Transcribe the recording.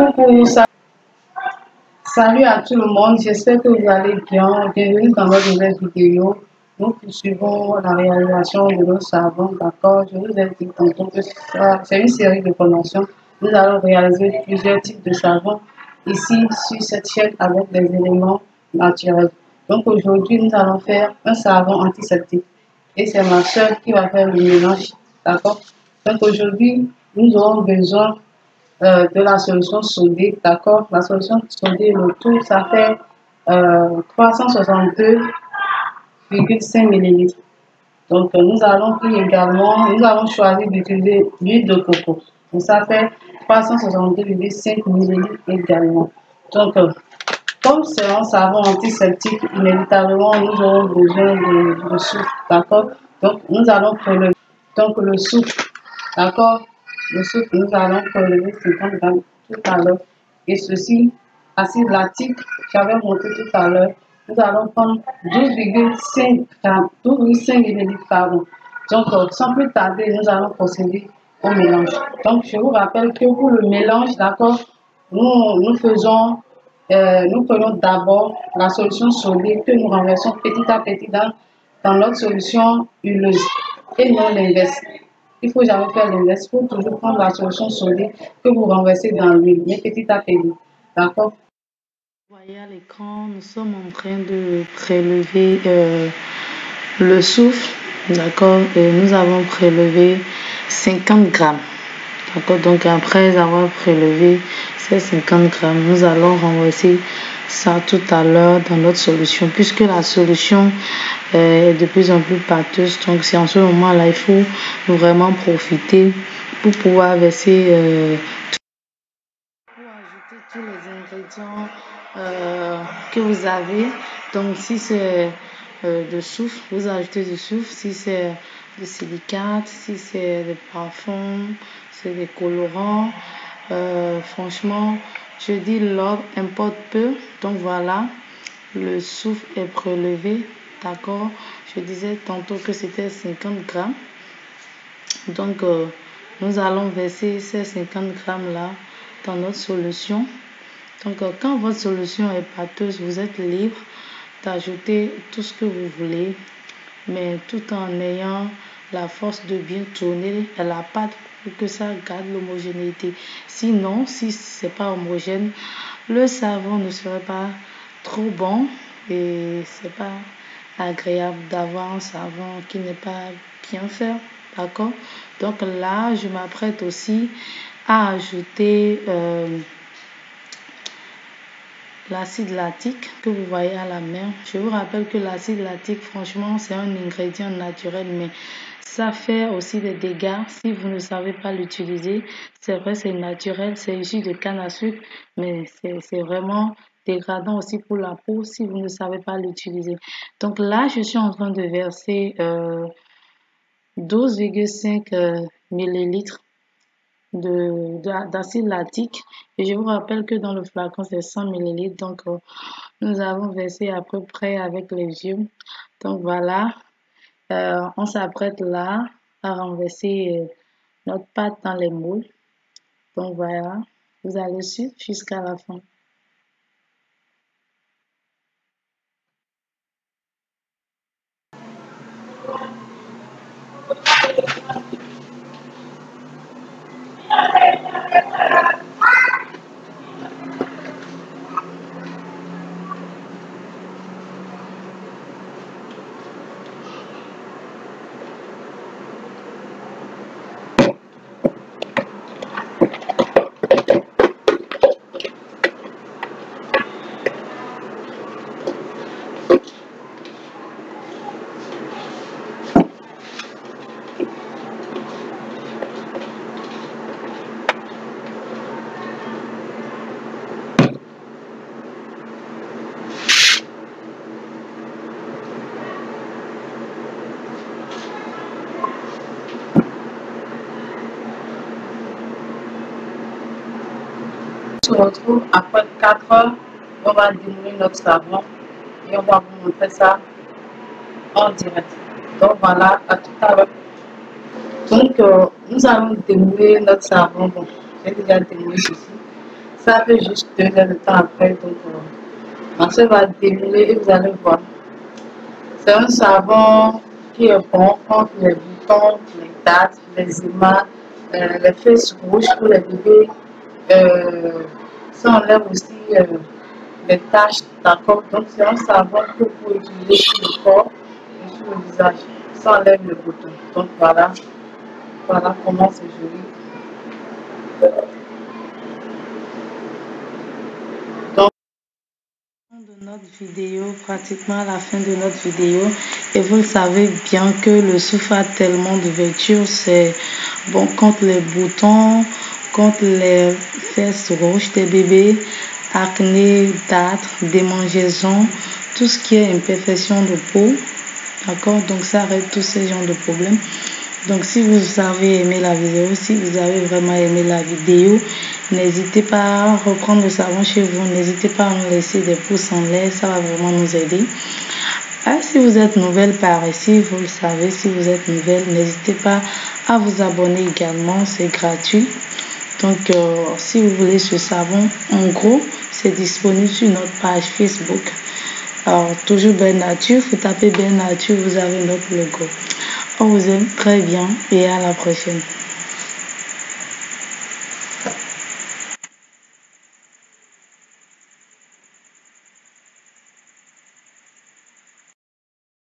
Coucou, salut à tout le monde, j'espère que vous allez bien. Bienvenue dans notre nouvelle vidéo. Nous poursuivons la réalisation de nos savons, d'accord? Je vous ai dit tantôt que c'est une série de formations. Nous allons réaliser plusieurs types de savons ici sur cette chaîne avec des éléments naturels. Donc aujourd'hui, nous allons faire un savon antiseptique et c'est ma soeur qui va faire le mélange, d'accord? Donc aujourd'hui, nous aurons besoin de la solution sodée, d'accord? La solution sodée, le tout, ça fait 362,5 ml. Donc, nous allons choisir d'utiliser l'huile de coco. Donc, ça fait 362,5 ml également. Donc, comme c'est un savon antiseptique, inévitablement, nous aurons besoin de souffle, d'accord? Donc, nous allons prélever donc, le souffle, d'accord? Le souffle, nous allons prélever 50 grammes tout à l'heure. Et ceci, acide lactique, j'avais montré tout à l'heure. Nous allons prendre 12,5 grammes, 12,5 ml, pardon. Donc, sans plus tarder, nous allons procéder au mélange. Donc, je vous rappelle que pour le mélange, d'accord, nous prenons d'abord la solution sodée que nous renversons petit à petit dans notre solution huileuse et non l'inverse. Il ne faut jamais faire l'inverse. Il faut toujours prendre la solution sodée que vous renversez dans l'huile, mais petit à petit. D'accord? Vous voyez à l'écran, nous sommes en train de prélever le soufre, d'accord, et nous avons prélevé 50 grammes. D'accord, donc après avoir prélevé ces 50 grammes, nous allons renverser ça tout à l'heure dans notre solution, puisque la solution est de plus en plus pâteuse. Donc c'est en ce moment-là, il faut vraiment profiter pour pouvoir verser, pour ajouter tous les ingrédients que vous avez. Donc si c'est de soufre, vous ajoutez du soufre. Si c'est du silicate, si c'est des parfums, c'est des colorants. Franchement, je dis l'ordre importe peu. Donc voilà, le soufre est prélevé. D'accord, je disais tantôt que c'était 50 grammes. Donc nous allons verser ces 50 grammes là dans notre solution. Donc quand votre solution est pâteuse, vous êtes libre d'ajouter tout ce que vous voulez, mais tout en ayant la force de bien tourner la pâte pour que ça garde l'homogénéité. Sinon, si c'est pas homogène, le savon ne serait pas trop bon et c'est pas agréable d'avoir un savon qui n'est pas bien fait. D'accord? Donc là, je m'apprête aussi à ajouter l'acide lactique que vous voyez à la main. Je vous rappelle que l'acide lactique, franchement, c'est un ingrédient naturel, mais ça fait aussi des dégâts si vous ne savez pas l'utiliser. C'est vrai, c'est naturel, c'est issu de canne à sucre, mais c'est vraiment dégradant aussi pour la peau si vous ne savez pas l'utiliser. Donc là, je suis en train de verser 12,5 millilitres d'acide lactique. Et je vous rappelle que dans le flacon, c'est 100 millilitres. Donc, nous avons versé à peu près avec les yeux. Donc, voilà. On s'apprête là à renverser notre pâte dans les moules. Donc, voilà. Vous allez suivre jusqu'à la fin. On se retrouve après 4 heures. On va démouler notre savon et on va vous montrer ça en direct. Donc voilà, à tout à l'heure. Donc nous allons démouler notre savon. Bon, j'ai déjà démoulé ceci. Ça fait juste 2 heures de temps après. Donc, on se va dérouler et vous allez voir. C'est un savon qui est bon contre les boutons, les dates, les émails, les fesses rouges pour les bébés. Ça enlève aussi les taches, d'accord? Donc, c'est un savon que vous pouvez utiliser sur le corps et sur le visage. Ça enlève le bouton. Donc, voilà. Voilà comment c'est joli. De notre vidéo, pratiquement à la fin de notre vidéo, et vous le savez bien que le souffle a tellement de vertus, c'est bon contre les boutons, contre les fesses rouges des bébés, acné, dartre, démangeaisons, tout ce qui est imperfection de peau, d'accord, donc ça arrête tous ces genres de problèmes. Donc si vous avez aimé la vidéo, si vous avez vraiment aimé la vidéo, n'hésitez pas à reprendre le savon chez vous, n'hésitez pas à nous laisser des pouces en l'air, ça va vraiment nous aider. Si vous êtes nouvelle par ici, vous le savez, si vous êtes nouvelle, n'hésitez pas à vous abonner également, c'est gratuit. Donc si vous voulez ce savon, en gros, c'est disponible sur notre page Facebook. Alors, toujours Belle Nature, vous tapez Belle Nature, vous avez notre logo. On vous aime très bien et à la prochaine.